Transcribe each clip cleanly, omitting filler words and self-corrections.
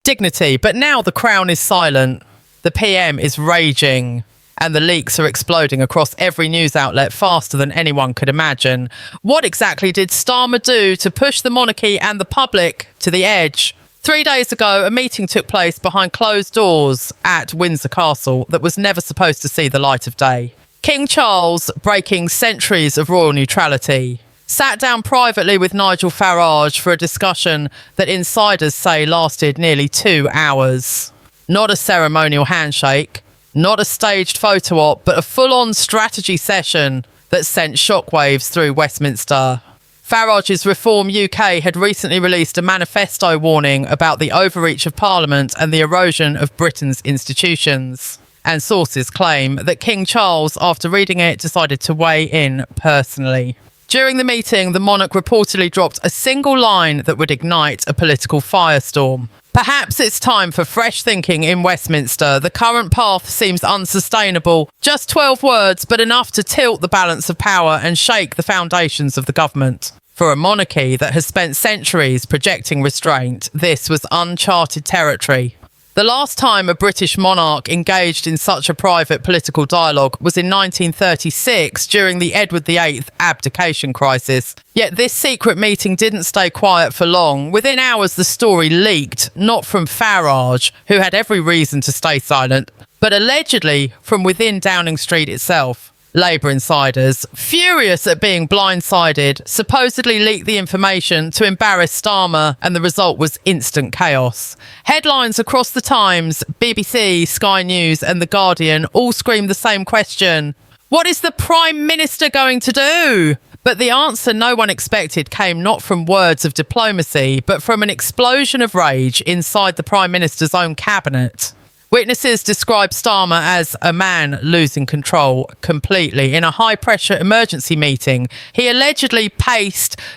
dignity. But now the Crown is silent. The PM is raging. And the leaks are exploding across every news outlet faster than anyone could imagine. What exactly did Starmer do to push the monarchy and the public to the edge? 3 days ago, a meeting took place behind closed doors at Windsor Castle that was never supposed to see the light of day. King Charles, breaking centuries of royal neutrality, sat down privately with Nigel Farage for a discussion that insiders say lasted nearly 2 hours. Not a ceremonial handshake, not a staged photo op, but a full-on strategy session that sent shockwaves through Westminster. Farage's Reform UK had recently released a manifesto warning about the overreach of Parliament and the erosion of Britain's institutions. And sources claim that King Charles, after reading it, decided to weigh in personally. During the meeting, the monarch reportedly dropped a single line that would ignite a political firestorm. Perhaps it's time for fresh thinking in Westminster. The current path seems unsustainable. Just 12 words, but enough to tilt the balance of power and shake the foundations of the government. For a monarchy that has spent centuries projecting restraint, this was uncharted territory. The last time a British monarch engaged in such a private political dialogue was in 1936 during the Edward VIII abdication crisis. Yet this secret meeting didn't stay quiet for long. Within hours, the story leaked, not from Farage, who had every reason to stay silent, but allegedly from within Downing Street itself. Labour insiders, furious at being blindsided, supposedly leaked the information to embarrass Starmer, and the result was instant chaos. Headlines across the Times, BBC, Sky News and The Guardian all screamed the same question. What is the Prime Minister going to do? But the answer no one expected came not from words of diplomacy, but from an explosion of rage inside the Prime Minister's own cabinet. Witnesses describe Starmer as a man losing control completely. In a high-pressure emergency meeting, he allegedly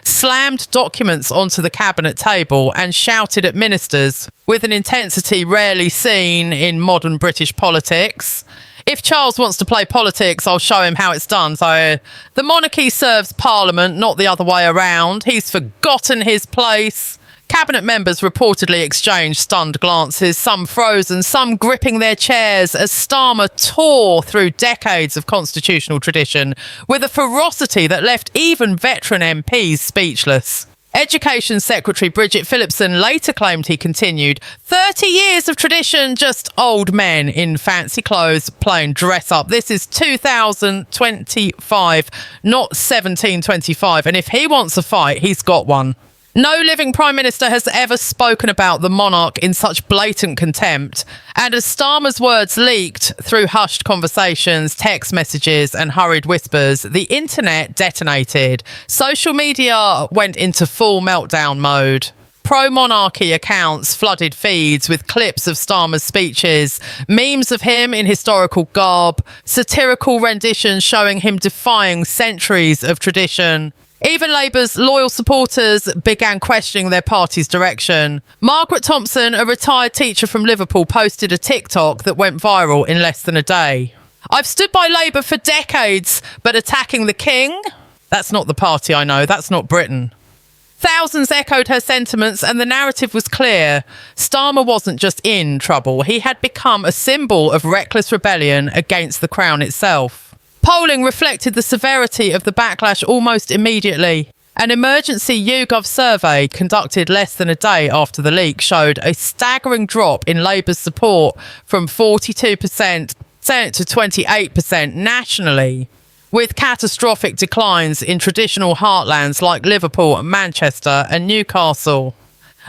slammed documents onto the cabinet table and shouted at ministers with an intensity rarely seen in modern British politics. If Charles wants to play politics, I'll show him how it's done. So the monarchy serves Parliament, not the other way around. He's forgotten his place. Cabinet members reportedly exchanged stunned glances, some frozen, some gripping their chairs as Starmer tore through decades of constitutional tradition with a ferocity that left even veteran MPs speechless. Education Secretary Bridget Phillipson later claimed he continued, 30 years of tradition, just old men in fancy clothes playing dress up. This is 2025, not 1725. And if he wants a fight, he's got one. No living Prime Minister has ever spoken about the monarch in such blatant contempt. And as Starmer's words leaked through hushed conversations, text messages and hurried whispers, the internet detonated. Social media went into full meltdown mode. Pro-monarchy accounts flooded feeds with clips of Starmer's speeches, memes of him in historical garb, satirical renditions showing him defying centuries of tradition. Even Labour's loyal supporters began questioning their party's direction. Margaret Thompson, a retired teacher from Liverpool, posted a TikTok that went viral in less than a day. I've stood by Labour for decades, but attacking the King? That's not the party I know, that's not Britain. Thousands echoed her sentiments and the narrative was clear. Starmer wasn't just in trouble, he had become a symbol of reckless rebellion against the Crown itself. Polling reflected the severity of the backlash almost immediately. An emergency YouGov survey conducted less than a day after the leak showed a staggering drop in Labour's support from 42% to 28% nationally, with catastrophic declines in traditional heartlands like Liverpool, Manchester and Newcastle.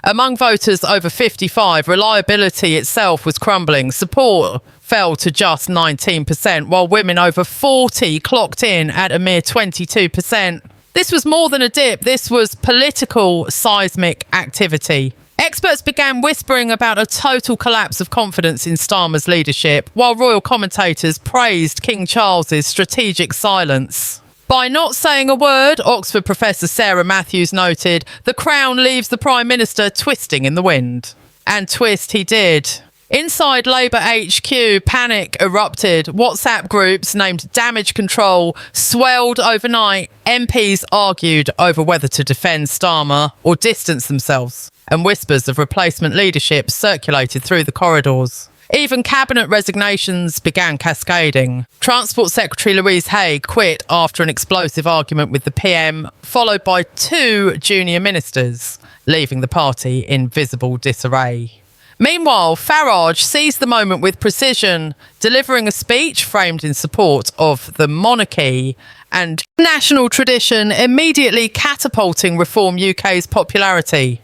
Among voters over 55, reliability itself was crumbling. Support fell to just 19%, while women over 40 clocked in at a mere 22%. This was more than a dip. This was political seismic activity. Experts began whispering about a total collapse of confidence in Starmer's leadership, while royal commentators praised King Charles's strategic silence. By not saying a word, Oxford professor Sarah Matthews noted, the Crown leaves the Prime Minister twisting in the wind. And twist he did. Inside Labour HQ, panic erupted. WhatsApp groups named Damage Control swelled overnight. MPs argued over whether to defend Starmer or distance themselves. and whispers of replacement leadership circulated through the corridors. Even cabinet resignations began cascading. Transport Secretary Louise Hay quit after an explosive argument with the PM, followed by 2 junior ministers, leaving the party in visible disarray. Meanwhile, Farage seized the moment with precision, delivering a speech framed in support of the monarchy and national tradition, immediately catapulting Reform UK's popularity.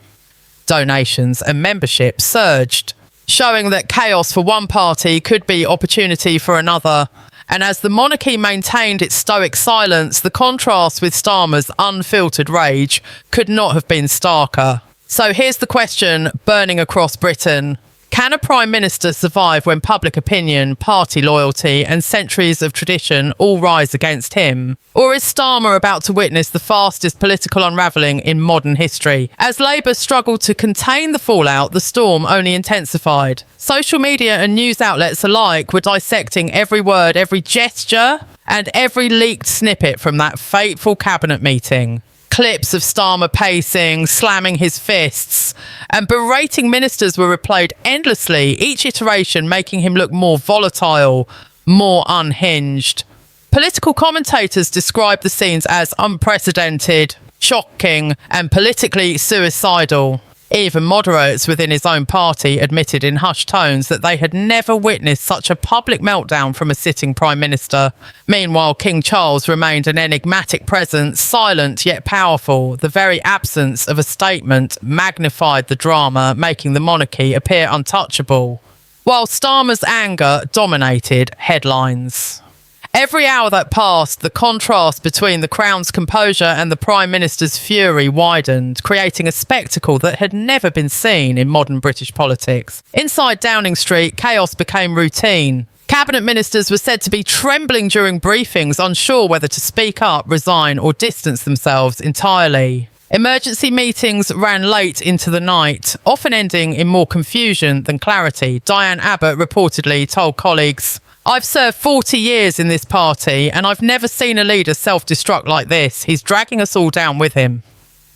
Donations and membership surged, showing that chaos for one party could be opportunity for another. And as the monarchy maintained its stoic silence, the contrast with Starmer's unfiltered rage could not have been starker. So here's the question burning across Britain. Can a Prime Minister survive when public opinion, party loyalty and centuries of tradition all rise against him? Or is Starmer about to witness the fastest political unravelling in modern history? As Labour struggled to contain the fallout, the storm only intensified. Social media and news outlets alike were dissecting every word, every gesture and every leaked snippet from that fateful cabinet meeting. Clips of Starmer pacing, slamming his fists, and berating ministers were replayed endlessly, each iteration making him look more volatile, more unhinged. Political commentators described the scenes as unprecedented, shocking, and politically suicidal. Even moderates within his own party admitted in hushed tones that they had never witnessed such a public meltdown from a sitting Prime Minister. Meanwhile, King Charles remained an enigmatic presence, silent yet powerful. The very absence of a statement magnified the drama, making the monarchy appear untouchable, while Starmer's anger dominated headlines. Every hour that passed, the contrast between the Crown's composure and the Prime Minister's fury widened, creating a spectacle that had never been seen in modern British politics. Inside Downing Street, chaos became routine. Cabinet ministers were said to be trembling during briefings, unsure whether to speak up, resign, or distance themselves entirely. Emergency meetings ran late into the night, often ending in more confusion than clarity. Diane Abbott reportedly told colleagues, "I've served 40 years in this party and I've never seen a leader self-destruct like this. He's dragging us all down with him."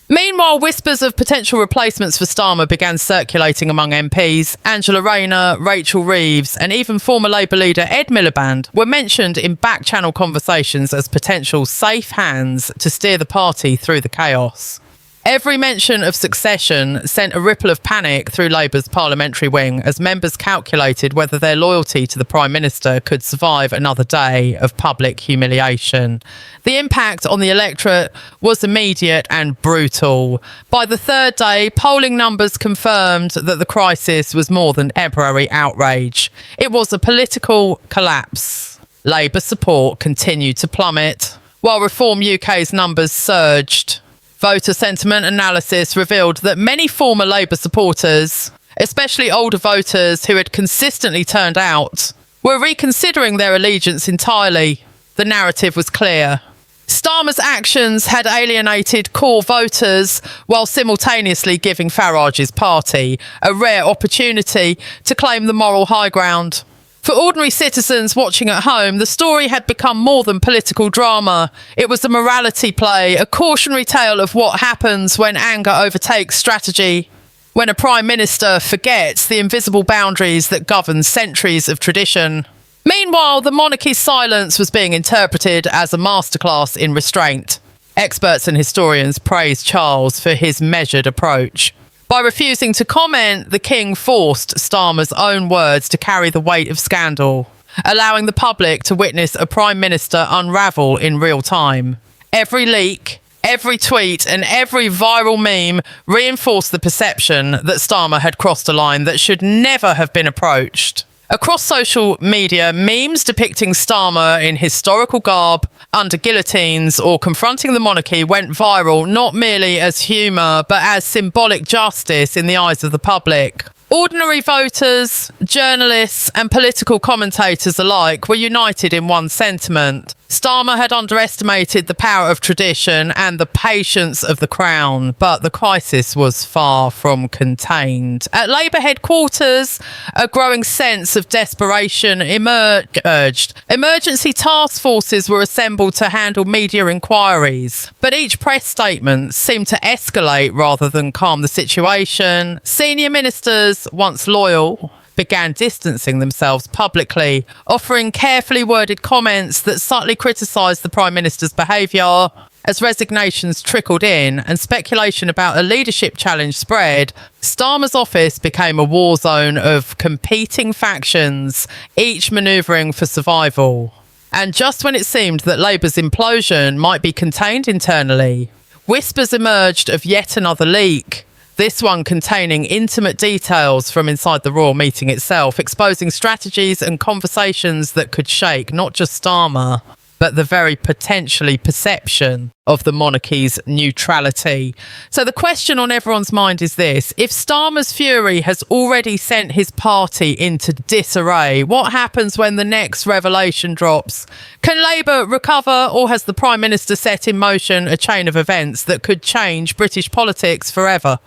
Meanwhile, whispers of potential replacements for Starmer began circulating among MPs. Angela Rayner, Rachel Reeves and even former Labour leader Ed Miliband were mentioned in back-channel conversations as potential safe hands to steer the party through the chaos. Every mention of succession sent a ripple of panic through Labour's parliamentary wing as members calculated whether their loyalty to the Prime Minister could survive another day of public humiliation. The impact on the electorate was immediate and brutal. By the third day, polling numbers confirmed that the crisis was more than temporary outrage. It was a political collapse. Labour support continued to plummet, while Reform UK's numbers surged. Voter sentiment analysis revealed that many former Labour supporters, especially older voters who had consistently turned out, were reconsidering their allegiance entirely. The narrative was clear. Starmer's actions had alienated core voters while simultaneously giving Farage's party a rare opportunity to claim the moral high ground. For ordinary citizens watching at home, the story had become more than political drama. It was a morality play, a cautionary tale of what happens when anger overtakes strategy, when a Prime Minister forgets the invisible boundaries that govern centuries of tradition. Meanwhile, the monarchy's silence was being interpreted as a masterclass in restraint. Experts and historians praised Charles for his measured approach. By refusing to comment, the king forced Starmer's own words to carry the weight of scandal, allowing the public to witness a Prime Minister unravel in real time. Every leak, every tweet and every viral meme reinforced the perception that Starmer had crossed a line that should never have been approached. Across social media, memes depicting Starmer in historical garb, under guillotines or confronting the monarchy went viral not merely as humour but as symbolic justice in the eyes of the public. Ordinary voters, journalists and political commentators alike were united in one sentiment. Starmer had underestimated the power of tradition and the patience of the Crown, but the crisis was far from contained. At Labour headquarters, a growing sense of desperation emerged. Emergency task forces were assembled to handle media inquiries, but each press statement seemed to escalate rather than calm the situation. Senior ministers, once loyal, began distancing themselves publicly, offering carefully worded comments that subtly criticised the Prime Minister's behaviour. As resignations trickled in and speculation about a leadership challenge spread, Starmer's office became a war zone of competing factions, each manoeuvring for survival. And just when it seemed that Labour's implosion might be contained internally, whispers emerged of yet another leak. This one containing intimate details from inside the Royal meeting itself, exposing strategies and conversations that could shake not just Starmer, but the very potentially perception of the monarchy's neutrality. So the question on everyone's mind is this: if Starmer's fury has already sent his party into disarray, what happens when the next revelation drops? Can Labour recover, or has the Prime Minister set in motion a chain of events that could change British politics forever?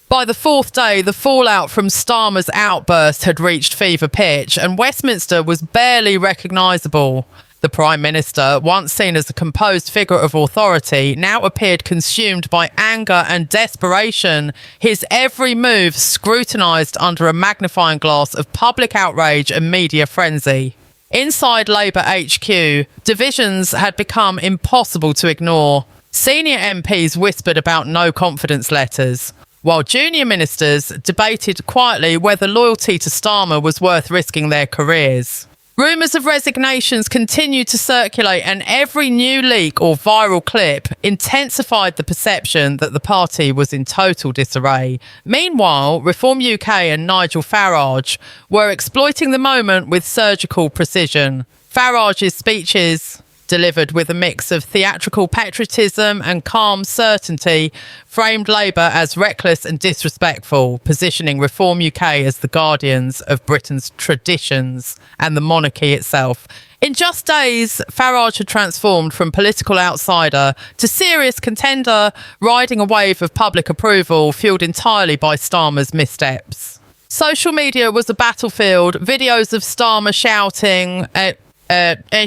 By the fourth day, the fallout from Starmer's outburst had reached fever pitch, and Westminster was barely recognisable. The Prime Minister, once seen as a composed figure of authority, now appeared consumed by anger and desperation, his every move scrutinised under a magnifying glass of public outrage and media frenzy. Inside Labour HQ, divisions had become impossible to ignore. Senior MPs whispered about no confidence letters, while junior ministers debated quietly whether loyalty to Starmer was worth risking their careers. Rumours of resignations continued to circulate, and every new leak or viral clip intensified the perception that the party was in total disarray. Meanwhile, Reform UK and Nigel Farage were exploiting the moment with surgical precision. Farage's speeches, delivered with a mix of theatrical patriotism and calm certainty, framed Labour as reckless and disrespectful, positioning Reform UK as the guardians of Britain's traditions and the monarchy itself. In just days, Farage had transformed from political outsider to serious contender, riding a wave of public approval fuelled entirely by Starmer's missteps. Social media was a battlefield. Videos of Starmer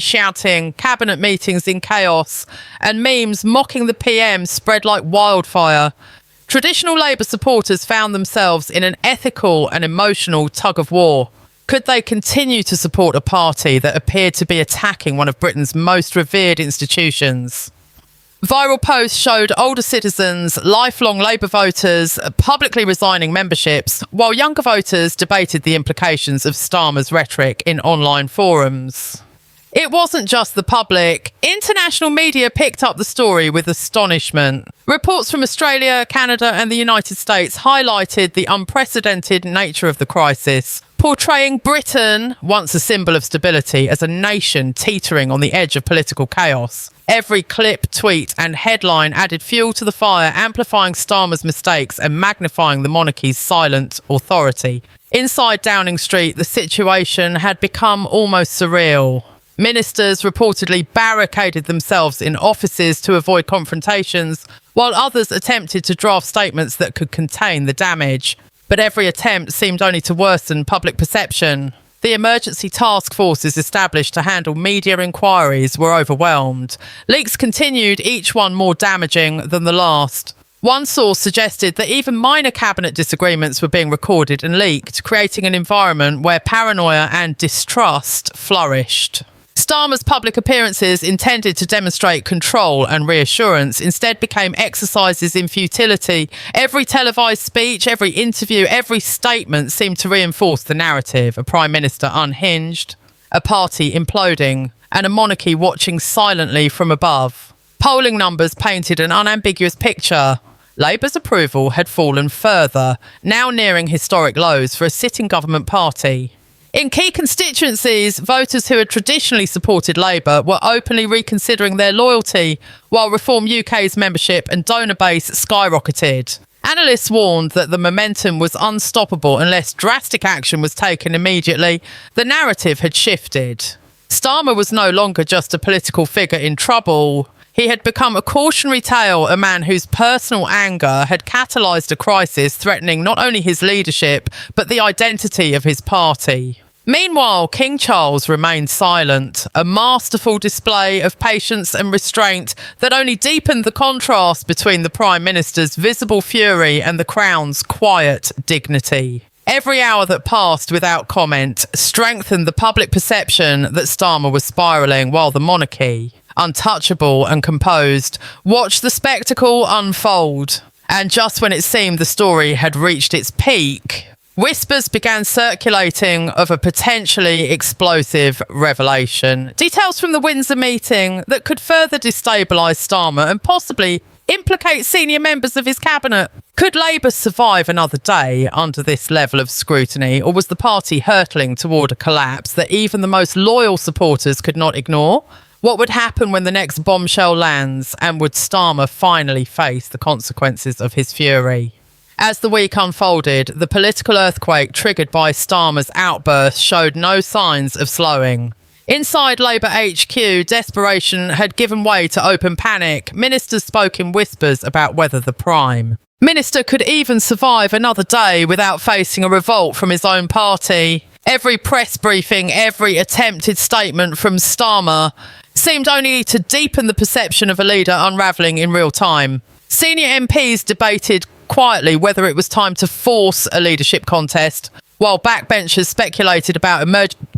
shouting, cabinet meetings in chaos, and memes mocking the PM spread like wildfire. Traditional Labour supporters found themselves in an ethical and emotional tug of war. Could they continue to support a party that appeared to be attacking one of Britain's most revered institutions? Viral posts showed older citizens, lifelong Labour voters, publicly resigning memberships, while younger voters debated the implications of Starmer's rhetoric in online forums. It wasn't just the public. International media picked up the story with astonishment. Reports from Australia, Canada, and the United States highlighted the unprecedented nature of the crisis, portraying Britain, once a symbol of stability, as a nation teetering on the edge of political chaos. Every clip, tweet, and headline added fuel to the fire, amplifying Starmer's mistakes and magnifying the monarchy's silent authority. Inside Downing Street, the situation had become almost surreal. Ministers reportedly barricaded themselves in offices to avoid confrontations, while others attempted to draft statements that could contain the damage. But every attempt seemed only to worsen public perception. The emergency task forces established to handle media inquiries were overwhelmed. Leaks continued, each one more damaging than the last. One source suggested that even minor cabinet disagreements were being recorded and leaked, creating an environment where paranoia and distrust flourished. Starmer's public appearances, intended to demonstrate control and reassurance, instead became exercises in futility. Every televised speech, every interview, every statement seemed to reinforce the narrative: a Prime Minister unhinged, a party imploding, and a monarchy watching silently from above. Polling numbers painted an unambiguous picture. Labour's approval had fallen further, now nearing historic lows for a sitting government party. In key constituencies, voters who had traditionally supported Labour were openly reconsidering their loyalty, while Reform UK's membership and donor base skyrocketed. Analysts warned that the momentum was unstoppable unless drastic action was taken immediately. The narrative had shifted. Starmer was no longer just a political figure in trouble. He had become a cautionary tale, a man whose personal anger had catalysed a crisis threatening not only his leadership, but the identity of his party. Meanwhile, King Charles remained silent, a masterful display of patience and restraint that only deepened the contrast between the Prime Minister's visible fury and the Crown's quiet dignity. Every hour that passed without comment strengthened the public perception that Starmer was spiralling, while the monarchy, untouchable and composed, watched the spectacle unfold. And just when it seemed the story had reached its peak, whispers began circulating of a potentially explosive revelation. Details from the Windsor meeting that could further destabilise Starmer and possibly implicate senior members of his cabinet. Could Labour survive another day under this level of scrutiny, or was the party hurtling toward a collapse that even the most loyal supporters could not ignore? What would happen when the next bombshell lands, and would Starmer finally face the consequences of his fury? As the week unfolded, the political earthquake triggered by Starmer's outburst showed no signs of slowing. Inside Labour HQ, desperation had given way to open panic. Ministers spoke in whispers about whether the Prime Minister could even survive another day without facing a revolt from his own party. Every press briefing, every attempted statement from Starmer seemed only to deepen the perception of a leader unravelling in real time. Senior MPs debated quietly whether it was time to force a leadership contest, while backbenchers speculated about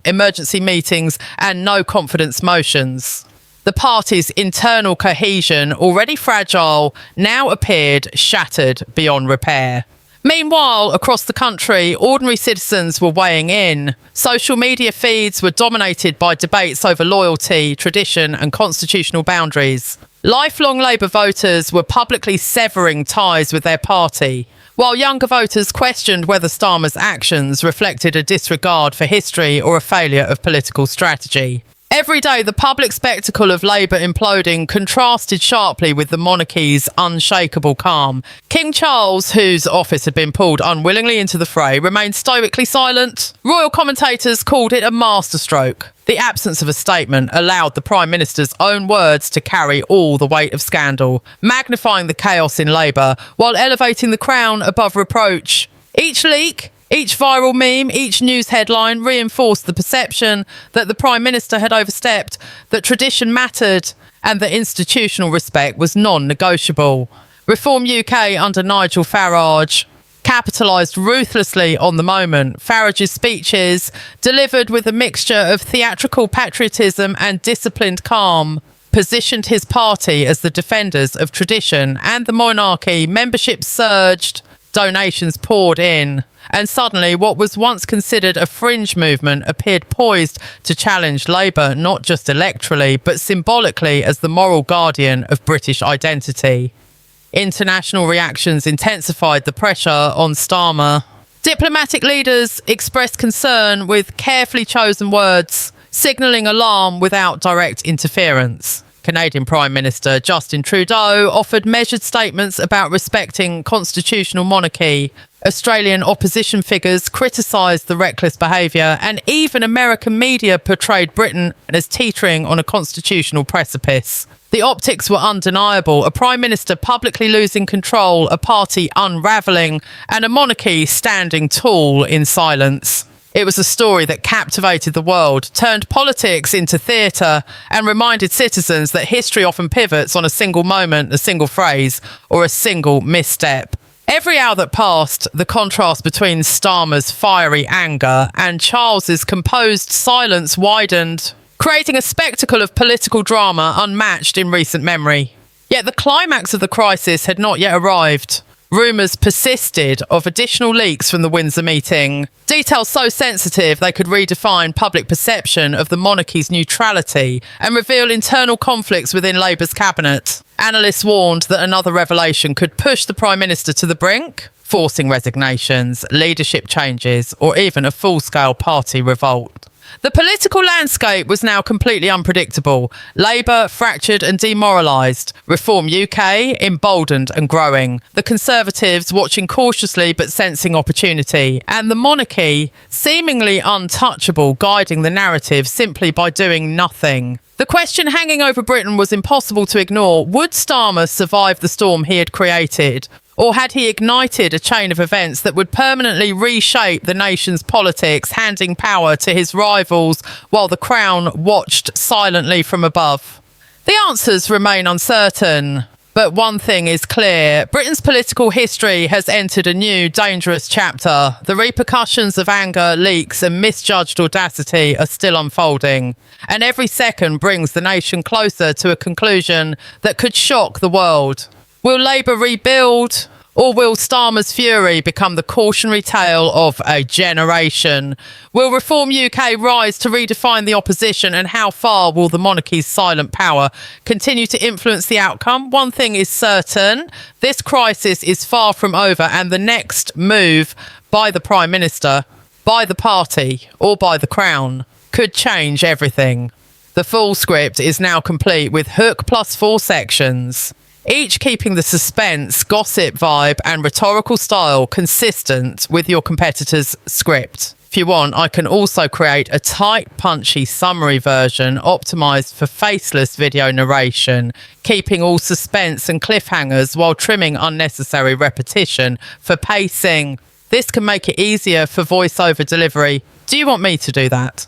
emergency meetings and no-confidence motions. The party's internal cohesion, already fragile, now appeared shattered beyond repair. Meanwhile, across the country, ordinary citizens were weighing in. Social media feeds were dominated by debates over loyalty, tradition and constitutional boundaries. Lifelong Labour voters were publicly severing ties with their party, while younger voters questioned whether Starmer's actions reflected a disregard for history or a failure of political strategy. Every day, the public spectacle of Labour imploding contrasted sharply with the monarchy's unshakable calm. King Charles, whose office had been pulled unwillingly into the fray, remained stoically silent. Royal commentators called it a masterstroke. The absence of a statement allowed the Prime Minister's own words to carry all the weight of scandal, magnifying the chaos in Labour while elevating the Crown above reproach. Each leak, each viral meme, each news headline reinforced the perception that the Prime Minister had overstepped, that tradition mattered, and that institutional respect was non-negotiable. Reform UK under Nigel Farage capitalised ruthlessly on the moment. Farage's speeches, delivered with a mixture of theatrical patriotism and disciplined calm, positioned his party as the defenders of tradition and the monarchy. Membership surged, donations poured in, and suddenly what was once considered a fringe movement appeared poised to challenge Labour, not just electorally, but symbolically as the moral guardian of British identity. International reactions intensified the pressure on Starmer. Diplomatic leaders expressed concern with carefully chosen words, signalling alarm without direct interference. Canadian Prime Minister Justin Trudeau offered measured statements about respecting constitutional monarchy. Australian opposition figures criticised the reckless behaviour, and even American media portrayed Britain as teetering on a constitutional precipice. The optics were undeniable: a Prime Minister publicly losing control, a party unravelling, and a monarchy standing tall in silence. It was a story that captivated the world, turned politics into theatre, and reminded citizens that history often pivots on a single moment, a single phrase, or a single misstep. Every hour that passed, the contrast between Starmer's fiery anger and Charles's composed silence widened, creating a spectacle of political drama unmatched in recent memory. Yet the climax of the crisis had not yet arrived. Rumours persisted of additional leaks from the Windsor meeting, details so sensitive they could redefine public perception of the monarchy's neutrality and reveal internal conflicts within Labour's cabinet. Analysts warned that another revelation could push the Prime Minister to the brink, forcing resignations, leadership changes, or even a full-scale party revolt. The political landscape was now completely unpredictable. Labour fractured and demoralised. Reform UK emboldened and growing. The Conservatives watching cautiously but sensing opportunity. And the Monarchy seemingly untouchable, guiding the narrative simply by doing nothing. The question hanging over Britain was impossible to ignore. Would Starmer survive the storm he had created? Or had he ignited a chain of events that would permanently reshape the nation's politics, handing power to his rivals while the Crown watched silently from above? The answers remain uncertain. But one thing is clear. Britain's political history has entered a new, dangerous chapter. The repercussions of anger, leaks and misjudged audacity are still unfolding. And every second brings the nation closer to a conclusion that could shock the world. Will Labour rebuild? Or will Starmer's fury become the cautionary tale of a generation? Will Reform UK rise to redefine the opposition, and how far will the monarchy's silent power continue to influence the outcome? One thing is certain, this crisis is far from over, and the next move by the Prime Minister, by the party or by the Crown could change everything. The full script is now complete with hook plus 4 sections, each keeping the suspense, gossip vibe and rhetorical style consistent with your competitor's script. If you want, I can also create a tight, punchy summary version optimised for faceless video narration, keeping all suspense and cliffhangers while trimming unnecessary repetition for pacing. This can make it easier for voiceover delivery. Do you want me to do that?